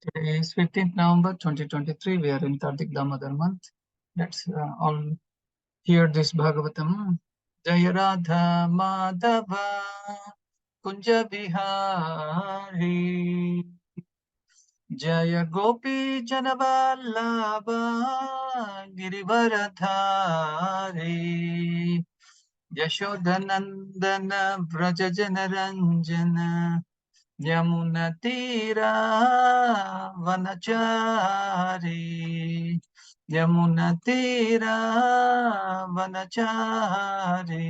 Today is 15th November 2023. We are in Kartik Damodar month. Let's all hear this Bhagavatam. Jaya Radha Madhava Kunja Bihari Jaya Gopi Janavallabha Girivaradhari Yashodanandana Vraja Janaranjana Yamuna Tira Vanachari Yamuna Tira Vanachari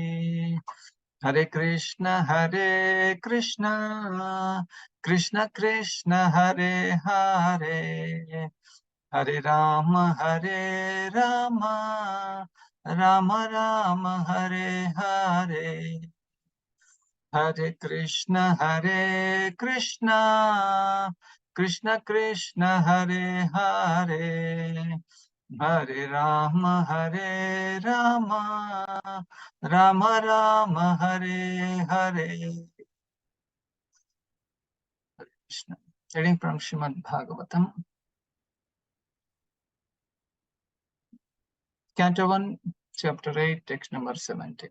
Hare Krishna Krishna Krishna Hare Hare Hare Rama Rama Rama Hare Hare Hare Krishna Krishna Krishna Hare Hare Hare Rama Rama Rama Hare Hare. Krishna. Reading from Srimad Bhagavatam, Canto 1, Chapter 8, text number 17.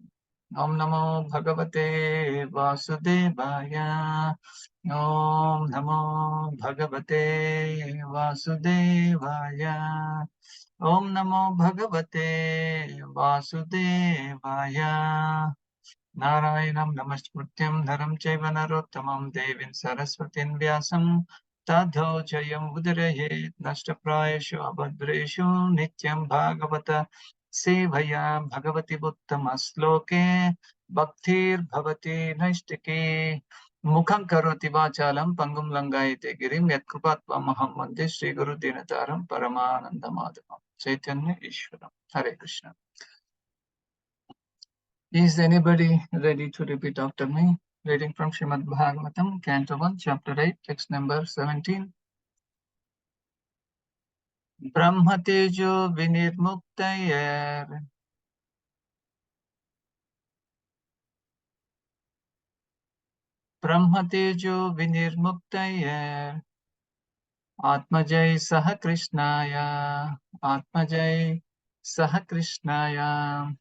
Om Namo Bhagavate Vasudevaya. Om Namo Bhagavate Vasudevaya. Om Namo Bhagavate Vasudevaya. Narayanam Namaskrutyam Dharam Chaiva Narottamam Devim Saraswatin Vyasam Tadho Jayam Udaraye Nashtaprayashu Abhadreshu Nityam Bhagavata Sevaya Bhagavati Buttama Sloke Bhaktir Bhavati Naistike Mukham Karoti Vachalam Pangum Langayate Girim Yatkrupat Vamaham Mande Sri Guru Dinataram Paramananda Madhavam Chaitanya Ishwaram. Hare Krishna. Is anybody ready to repeat after me? Reading from Srimad Bhagavatam, Canto 1, Chapter 8, text number 17. Brahma Tejo Vinirmuktayar Brahma Tejo Vinirmuktayar Atmajai Saha Krishnaya Atmajai Saha Krishnaya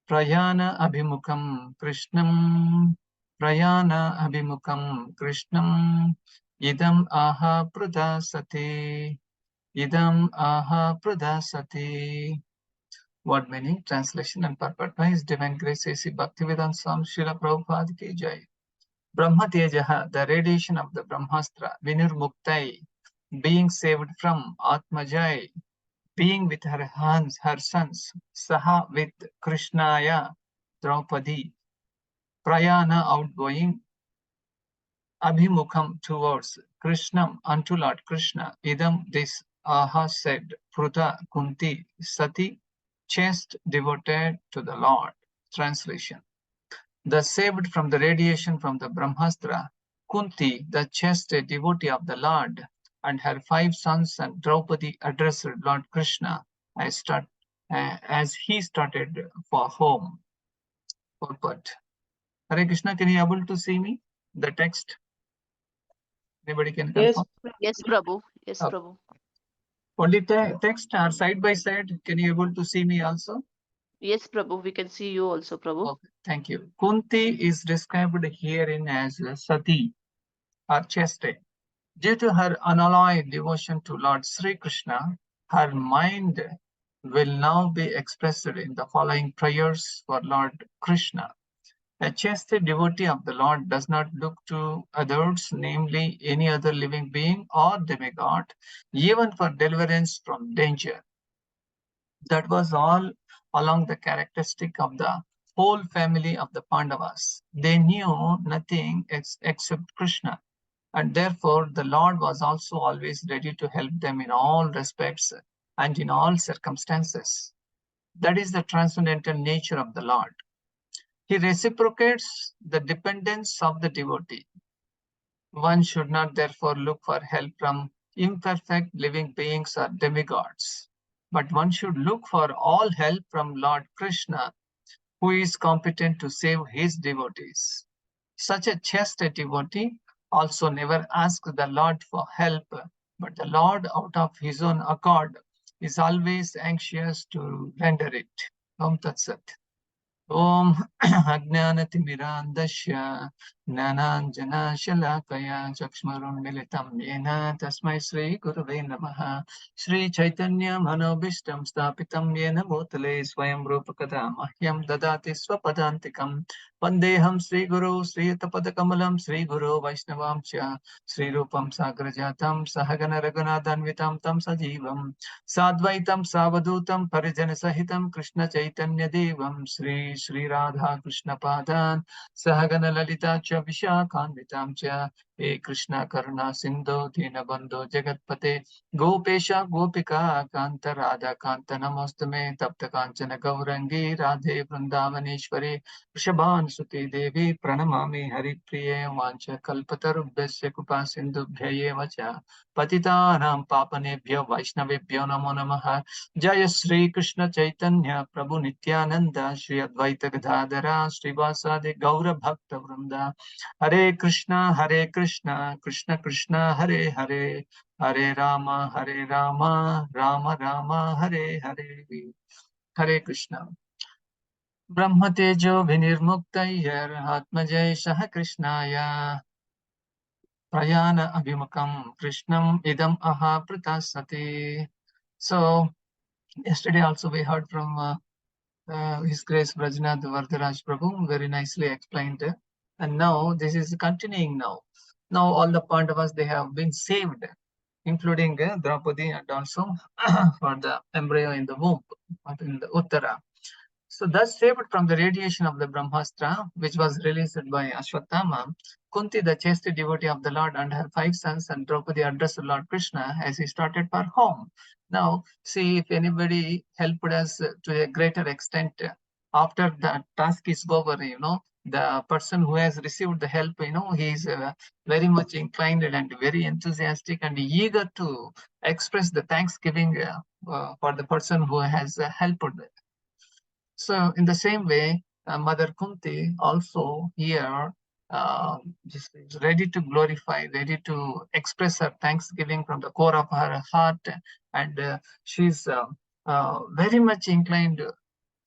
Prayana Abhimukam Krishnam Prayana Abhimukam Krishnam Idam aha pradasati. Idam aha pradasati. Word meaning, translation and purport by His Divine Grace A.C. Bhaktivedanta Swami Srila Prabhupada ki jai. Brahma Tejaha, the radiation of the Brahmastra, Vinurmuktai, being saved from Atmajai, being with her sons, Saha with Krishnaya, Draupadi, Prayana outgoing, Abhimukham towards Krishnam unto Lord Krishna. Idam this aha said, Pruta Kunti Sati, chaste devoted to the Lord. Translation. The saved from the radiation from the Brahmastra, Kunti, the chaste devotee of the Lord, and her 5 sons and Draupadi addressed Lord Krishna as he started for home. Purport. Hare Krishna, can you able to see me? The text? Anybody can confirm? Yes, Prabhu. Yes, Okay. Prabhu. Only text are side by side. Can you able to see me also? Yes, Prabhu. We can see you also, Prabhu. Okay, thank you. Kunti is described herein as Sati or chaste. Due to her unalloyed devotion to Lord Sri Krishna, her mind will now be expressed in the following prayers for Lord Krishna. A chaste devotee of the Lord does not look to others, namely any other living being or demigod, even for deliverance from danger. That was all along the characteristic of the whole family of the Pandavas. They knew nothing except Krishna, and therefore the Lord was also always ready to help them in all respects and in all circumstances. That is the transcendental nature of the Lord. He reciprocates the dependence of the devotee. One should not therefore look for help from imperfect living beings or demigods, but one should look for all help from Lord Krishna, who is competent to save his devotees. Such a chaste devotee also never asked the Lord for help, but the Lord, out of his own accord, is always anxious to render it. Om Tat Sat. Om Ajnanatimirandasya Nananjana Shalakaya Chakshmarunmilitam Yena Tasmai Sri Gurave Namaha Sri Chaitanya Manobishtam Stapitam Yena Bhutale Swayam Rupakada Mahyam Dadati Swapadantikam Vandeham Sri Guru Sri Tapadakamalam Sri Guru Vaishnavam Cha Sri Rupam Sagrajatam Sahagana Raghunathanvitam Tam Sajivam Sadvaitam Savadutam Parijana Sahitam Krishna Chaitanya Devam Sri Radha Krishna Padan Sahagana Lalita Cha Vishakhanvitam Cha He Krishna Karuna Sindhu Dinabandhu Jagatpate Gopesha Gopika Kanta Radha Kanta Namostame Tapta Kanchana Gaurangi Radhe Vrindavaneshwari Vrishabhan Suti Devi Pranamami Haripriye Vancha Kalpatarubhyasya Kupa Sindhubhyaye Vacha पतितानां पापनेभ्यो वैष्णवेभ्यो नमो नमः जय श्री कृष्ण चैतन्य प्रभु नित्यानंद श्री अद्वैत गदाधरा श्रीवासादि गौर भक्त वृंदा हरे कृष्ण कृष्ण कृष्ण हरे हरे हरे राम राम राम हरे हरे हरे कृष्ण ब्रह्म तेजो विनिर्मुक्तैर् आत्मजय सह कृष्णाय Prayana Abhimakam Krishnam Idam Aha Pratasati. So, yesterday also we heard from His Grace Brajnath Vardharaj Prabhu, very nicely explained. And now this is continuing now. Now all the Pandavas, they have been saved, including Draupadi and also for the embryo in the womb, in the Uttara. So thus saved from the radiation of the Brahmastra, which was released by Ashwatthama, Kunti, the chaste devotee of the Lord, and her 5 sons, and Draupadi addressed Lord Krishna as he started for home. Now, see if anybody helped us to a greater extent after the task is over, the person who has received the help, he is very much inclined and very enthusiastic and eager to express the thanksgiving for the person who has helped. So in the same way, Mother Kunti also here just is ready to glorify, ready to express her thanksgiving from the core of her heart, and she's very much inclined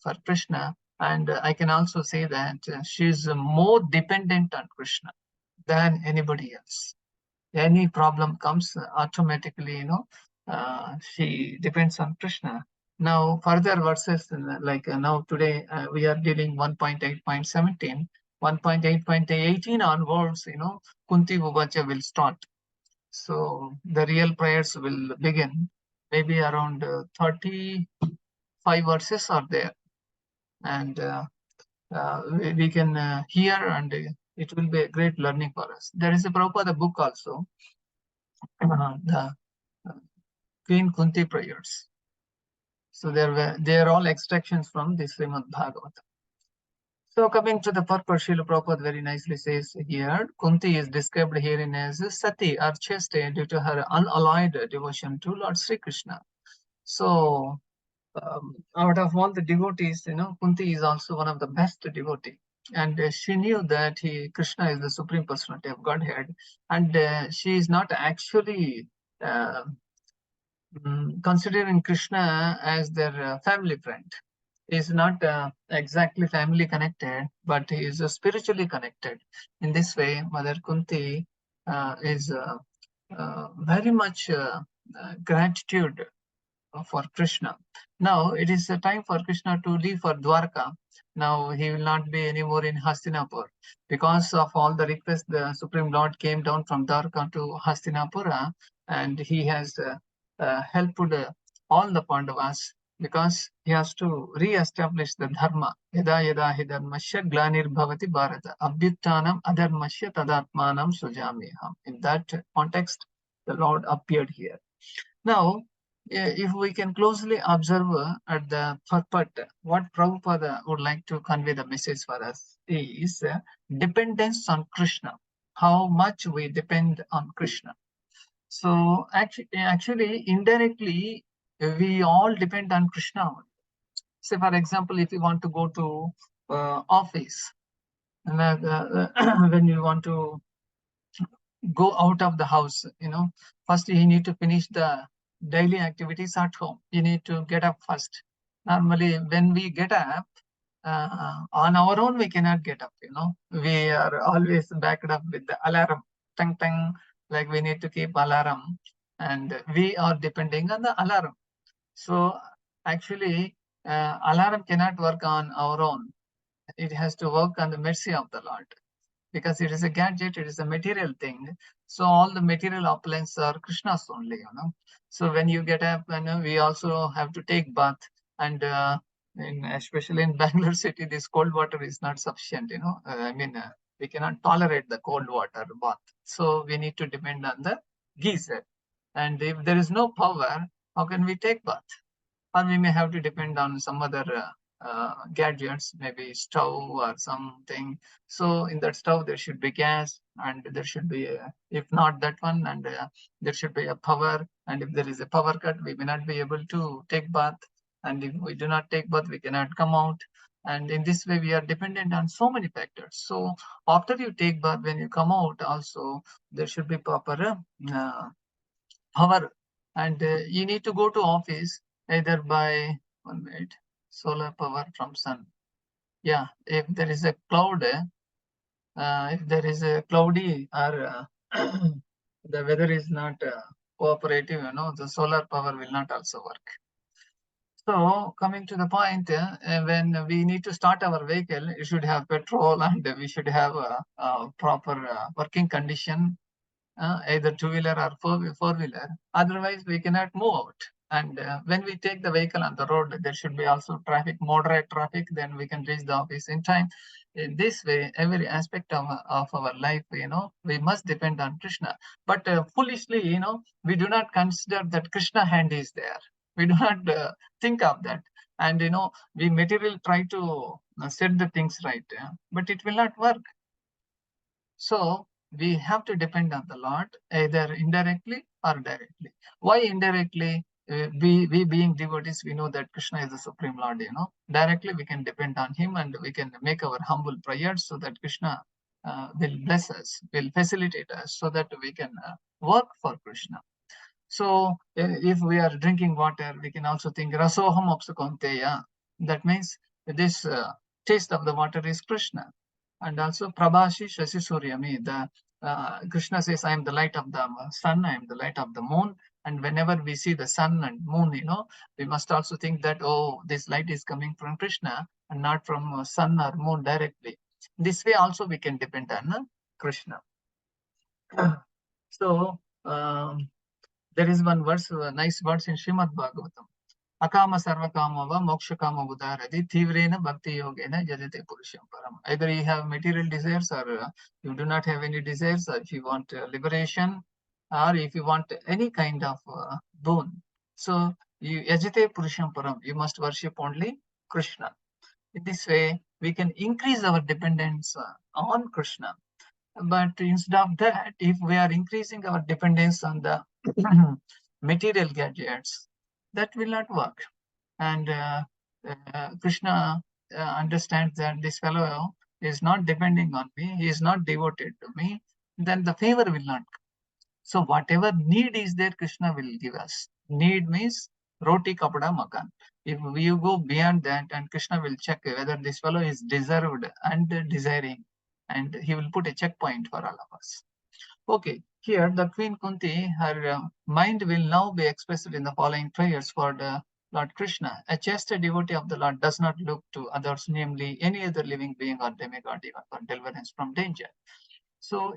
for Krishna. And I can also say that she's more dependent on Krishna than anybody else. Any problem comes automatically, she depends on Krishna. Now, further verses, like now today, we are dealing 1.8.17, 1.8.18 onwards, Kunti Uvacha will start. So the real prayers will begin. Maybe around 35 verses are there. And we can hear, and it will be a great learning for us. There is a Prabhupada book also, the Queen Kunti prayers. So they are all extractions from the Srimad Bhagavatam. So coming to the purpose, Srila Prabhupada very nicely says here, Kunti is described herein as Sati or chaste due to her unalloyed devotion to Lord Sri Krishna. So out of all the devotees, Kunti is also one of the best devotee. And she knew that Krishna is the Supreme Personality of Godhead, and she is not actually considering Krishna as their family friend. He is not exactly family connected, but he is spiritually connected. In this way, Mother Kunti is very much gratitude for Krishna. Now it is a time for Krishna to leave for Dwarka. Now he will not be anymore in Hastinapur. Because of all the requests, the Supreme Lord came down from Dwarka to Hastinapura, and he has helped all the Pandavas, because he has to re-establish the dharma. Yada yada hi dharmasya glanir bhavati bharata abhyuttanam adharmasya tadatmanam sujamiham. In that context, the Lord appeared here. Now, if we can closely observe at the purport, what Prabhupada would like to convey the message for us is dependence on Krishna, how much we depend on Krishna. So actually indirectly, we all depend on Krishna. Say, for example, if you want to go to office, and when you want to go out of the house, first you need to finish the daily activities at home. You need to get up first. Normally, when we get up, on our own, we cannot get up, We are always backed up with the alarm, tang tang, like we need to keep alarm, and we are depending on the alarm. So actually, alarm cannot work on our own. It has to work on the mercy of the Lord, because it is a gadget, it is a material thing. So all the material appliances are Krishna's only. So when you get up, we also have to take bath, and especially in Bangalore city, this cold water is not sufficient. We cannot tolerate the cold water bath. So we need to depend on the geyser. And if there is no power, how can we take bath? Or we may have to depend on some other gadgets, maybe stove or something. So in that stove, there should be gas, and there should be, if not that one, and there should be a power. And if there is a power cut, we may not be able to take bath. And if we do not take bath, we cannot come out. And in this way, we are dependent on so many factors. So after you take bath, when you come out, also there should be proper power, and you need to go to office either by 1 minute solar power from sun. Yeah, if there is a cloud, if there is a cloudy, or the weather is not cooperative, the solar power will not also work. So coming to the point, when we need to start our vehicle, it should have petrol, and we should have a proper working condition, either two-wheeler or four-wheeler. Otherwise, we cannot move out. And when we take the vehicle on the road, there should be also traffic, moderate traffic, then we can reach the office in time. In this way, every aspect of our life, we must depend on Krishna. But foolishly, we do not consider that Krishna hand is there. We do not think of that. And, we material try to set the things right, but it will not work. So we have to depend on the Lord, either indirectly or directly. Why indirectly? We being devotees, we know that Krishna is the Supreme Lord. Directly we can depend on Him, and we can make our humble prayers so that Krishna will bless us, will facilitate us, so that we can work for Krishna. So if we are drinking water, we can also think Rasoham Apsukonteya. That means this taste of the water is Krishna. And also Prabhashi Shashi Suryami. The Krishna says, I am the light of the sun, I am the light of the moon. And whenever we see the sun and moon, we must also think that, oh, this light is coming from Krishna and not from sun or moon directly. This way also we can depend on Krishna. So there is one verse, nice verse in Srimad Bhagavatam. Akama sarvakama va mokshakama udaradi tivrena bhakti yogena jajate purusham param. Either you have material desires, or you do not have any desires, or if you want liberation, or if you want any kind of boon. So you jajate purusham param, you must worship only Krishna. In this way, we can increase our dependence on Krishna. But instead of that, if we are increasing our dependence on the material gadgets, that will not work. And Krishna understands that this fellow is not depending on me, he is not devoted to me, then the favor will not come. So whatever need is there, Krishna will give us. Need means roti kapada makan. If you go beyond that, and Krishna will check whether this fellow is deserved and desiring, and he will put a checkpoint for all of us. Okay, here the Queen Kunti, her mind will now be expressed in the following prayers for the Lord Krishna. A chaste devotee of the Lord does not look to others, namely any other living being or demigod, even for deliverance from danger. So,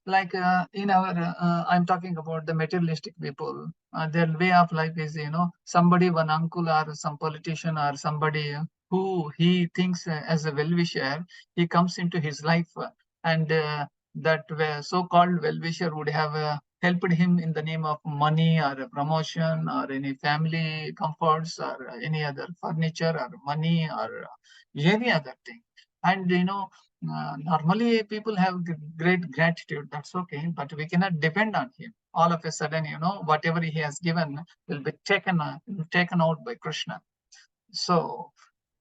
like in our, I'm talking about the materialistic people. Their way of life is, somebody, one uncle or some politician or somebody who he thinks as a well-wisher, he comes into his life, and that so-called well-wisher would have helped him in the name of money or a promotion or any family comforts or any other furniture or money or any other thing. And normally people have great gratitude, that's okay, but we cannot depend on him. All of a sudden, whatever he has given will be taken out by Krishna. So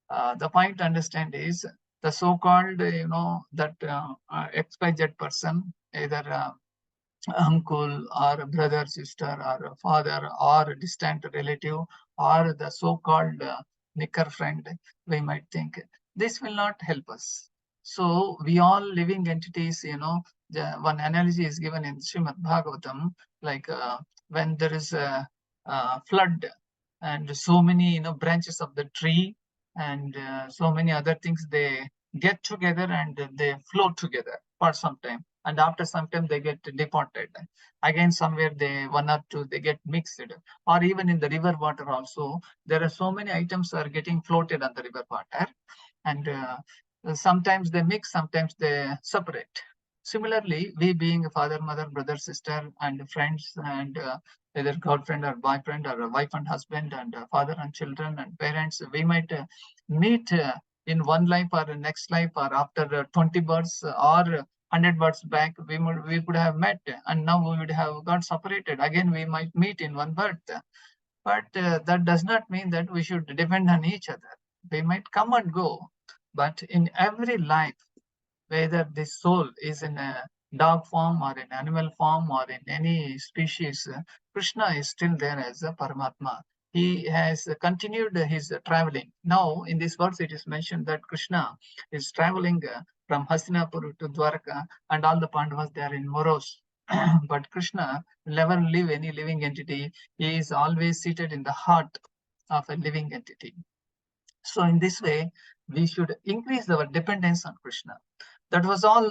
the point to understand is the so-called, that XYZ person, either uncle or a brother, sister, or a father, or a distant relative, or the so-called knicker friend, we might think. This will not help us. So we all living entities, one analogy is given in Srimad Bhagavatam, like when there is a flood and so many, branches of the tree and so many other things, they get together and they float together for some time, and after some time they get deported again somewhere, they one or two they get mixed, or even in the river water also there are so many items are getting floated on the river water, and sometimes they mix, sometimes they separate. Similarly, we being a father, mother, brother, sister, and friends, and either girlfriend or boyfriend, or a wife and husband, and father and children and parents, we might meet in one life or next life, or after 20 births or 100 births back, we could have met, and now we would have got separated. Again, we might meet in one birth. But that does not mean that we should depend on each other. We might come and go, but in every life, whether this soul is in a dog form or in animal form or in any species, Krishna is still there as a Paramatma. He has continued his traveling. Now, in this verse, it is mentioned that Krishna is traveling from Hastinapur to Dwarka, and all the Pandavas they are in Moros. But Krishna will never leave any living entity. He is always seated in the heart of a living entity. So, in this way, we should increase our dependence on Krishna. That was all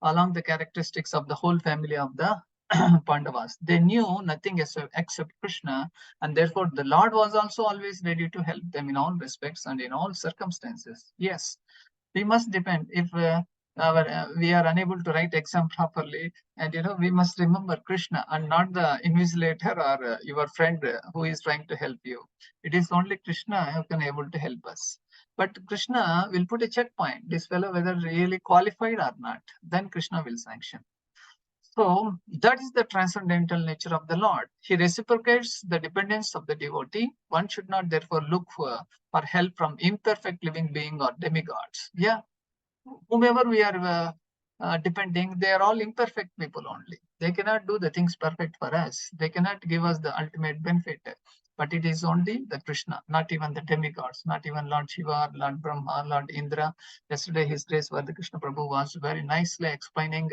along the characteristics of the whole family of the Pandavas. They knew nothing except Krishna, and therefore the Lord was also always ready to help them in all respects and in all circumstances. Yes, we must depend. If we are unable to write exam properly, and we must remember Krishna and not the invigilator or your friend who is trying to help you. It is only Krishna who can able to help us. But Krishna will put a checkpoint, this fellow whether really qualified or not, then Krishna will sanction. So that is the transcendental nature of the Lord. He reciprocates the dependence of the devotee. One should not therefore look for help from imperfect living being or demigods. Yeah, whomever we are depending, they are all imperfect people only. They cannot do the things perfect for us. They cannot give us the ultimate benefit. But it is only the Krishna, not even the demigods, not even Lord Shiva, Lord Brahma, Lord Indra. Yesterday, His Grace the Krishna Prabhu was very nicely explaining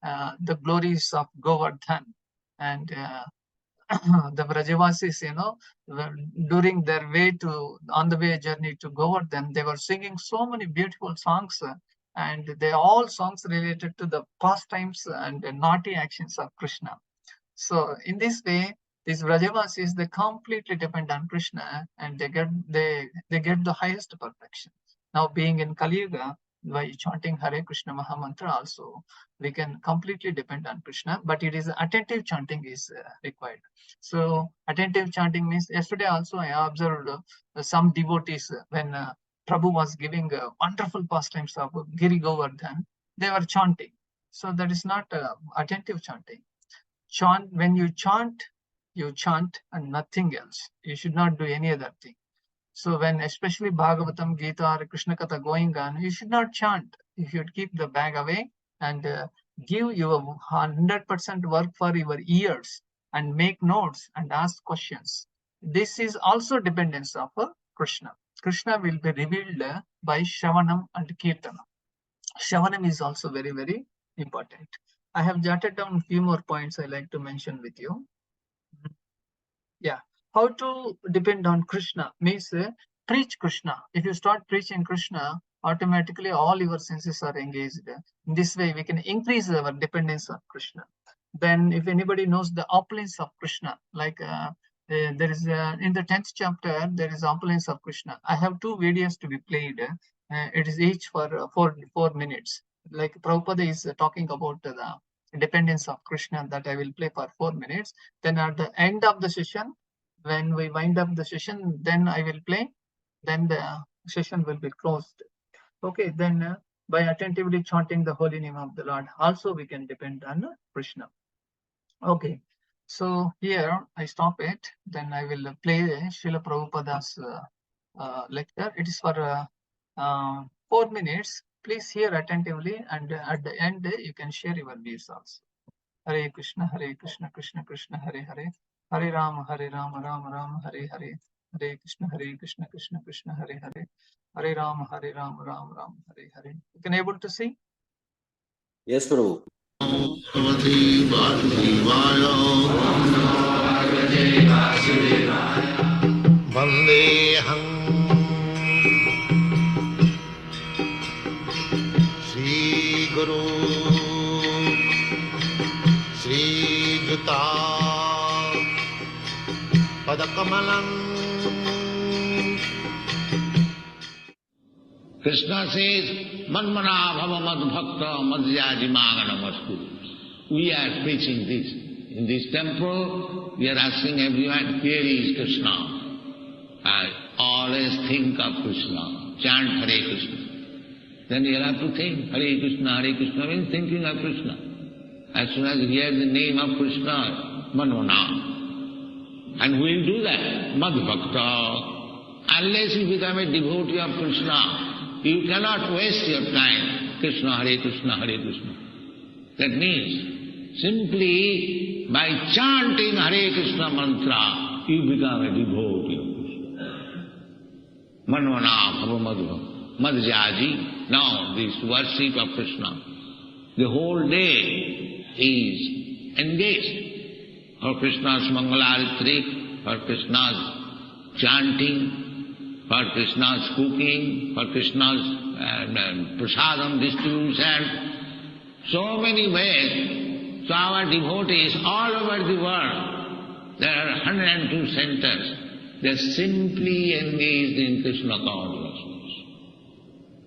the glories of Govardhan and the Vrajavasis, during their way on the way journey to Govardhan, they were singing so many beautiful songs, and they all songs related to the pastimes and the naughty actions of Krishna. So in this way, these Vrajavasis, they completely depend on Krishna, and they get the highest perfection. Now, being in Kali Yuga, by chanting Hare Krishna Mahamantra also, we can completely depend on Krishna, but it is attentive chanting is required. So attentive chanting means, yesterday also I observed some devotees when Prabhu was giving wonderful pastimes of Giri Govardhan, they were chanting. So that is not attentive chanting. Chant, when you chant and nothing else. You should not do any other thing. So when especially Bhagavatam, Gita, or Krishna Katha going on, you should not chant. You should keep the bag away and give your 100% work for your ears and make notes and ask questions. This is also dependence of Krishna. Krishna will be revealed by Shravanam and Kirtanam. Shravanam is also very, very important. I have jotted down a few more points I like to mention with you. Yeah. How to depend on Krishna means preach Krishna. If you start preaching Krishna, automatically all your senses are engaged. In this way, we can increase our dependence on Krishna. Then, if anybody knows the opulence of Krishna, like there is in the 10th chapter, there is opulence of Krishna. I have two videos to be played. It is each for 4 minutes. Like Prabhupada is talking about the dependence of Krishna, that I will play for 4 minutes. Then at the end of the session, when we wind up the session, then I will play. Then the session will be closed. Okay, then by attentively chanting the holy name of the Lord, also we can depend on Krishna. Okay, so here I stop it. Then I will play Srila Prabhupada's lecture. It is for 4 minutes. Please hear attentively, and at the end you can share your views also. Hare Krishna, Krishna Krishna, Hare Hare, Hare Rama, Rama Rama, Hare Hare, Hare Krishna, Krishna Krishna, Hare Hare, Hare Rama, Rama Rama, Hare Hare. You can able to see? Yes, Prabhu. Vandeham Sri Guru Sri Juta Padakamalam. Krishna says, Manmana Bhava Mad Bhakta Madhyaji Maganamastu. We are preaching this. In this temple, we are asking everyone, here is Krishna. I always think of Krishna. Chant Hare Krishna. Then you have to think, Hare Krishna means thinking of Krishna. As soon as you hear the name of Krishna, Manmana. And who will do that? Mad Bhakta. Unless you become a devotee of Krishna, you cannot waste your time. Krishna, Hare Krishna, Hare Krishna. That means, simply by chanting Hare Krishna mantra, you become a devotee of Krishna. Manvana Bhava Madhyaji. Now, this worship of Krishna, the whole day is engaged for Krishna's Mangalarati, for Krishna's chanting, for Krishna's cooking, for Krishna's prasadam distribution, so many ways. So our devotees all over the world, there are 102 centers, they are simply engaged in Krishna consciousness.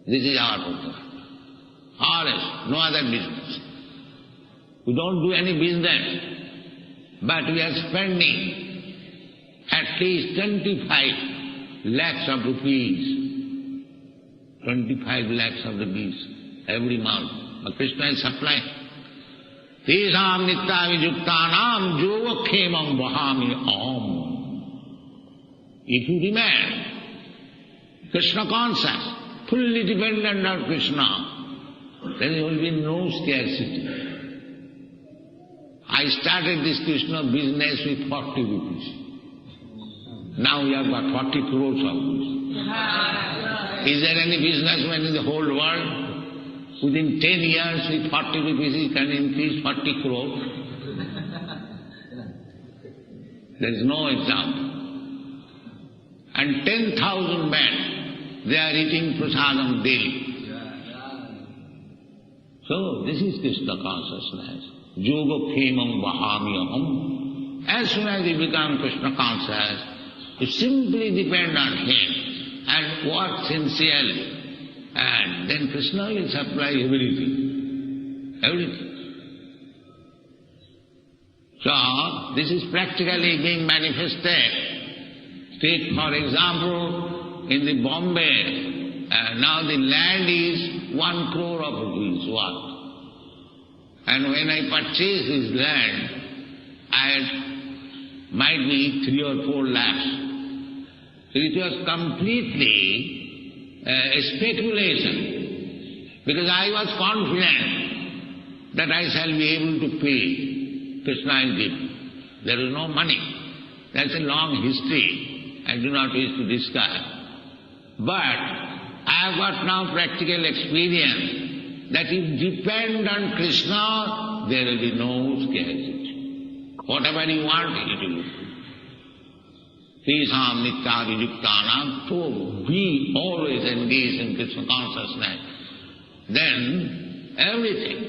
This is our purpose. Always, no other business. We don't do any business, but we are spending at least 25 lakhs of rupees, 25 lakhs of rupees every month. But Krishna is supplying. Tesam nitya vijuktanam yoga khemam vahami om. If you remain Krishna conscious, fully dependent on Krishna, then there will be no scarcity. I started this Krishna business with 40 rupees. Now we have got 40 crores of this. Is there any businessman in the whole world? Within 10 years with 40 rupees he can increase 40 crores. There is no example. And 10,000 men, they are eating prasadam daily. So this is Krishna consciousness. Yoga khemam vahami. As soon as you become Krishna conscious, you simply depend on Him and work sincerely, and then Krishna will supply everything. Everything. So, this is practically being manifested. Take, for example, in the Bombay, now the land is 1 crore of rupees worth. And when I purchased this land, I had might be 3 or 4 lakhs. So it was completely a speculation, because I was confident that I shall be able to pay Krishna and give. There is no money. That's a long history. I do not wish to discuss. But I have got now practical experience that if you depend on Krishna, there will be no scarcity. Whatever you want, it will be. Tesam nitya vijuktanam. So we always engage in Krishna consciousness. Then everything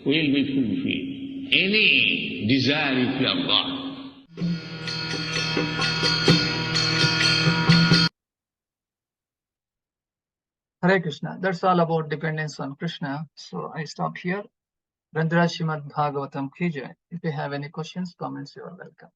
will be fulfilled. Any desire if you have got. Hare Krishna. That's all about dependence on Krishna. So I stop here. Randraj Srimad Bhagavatam Ki Jai. If you have any questions, comments, you are welcome.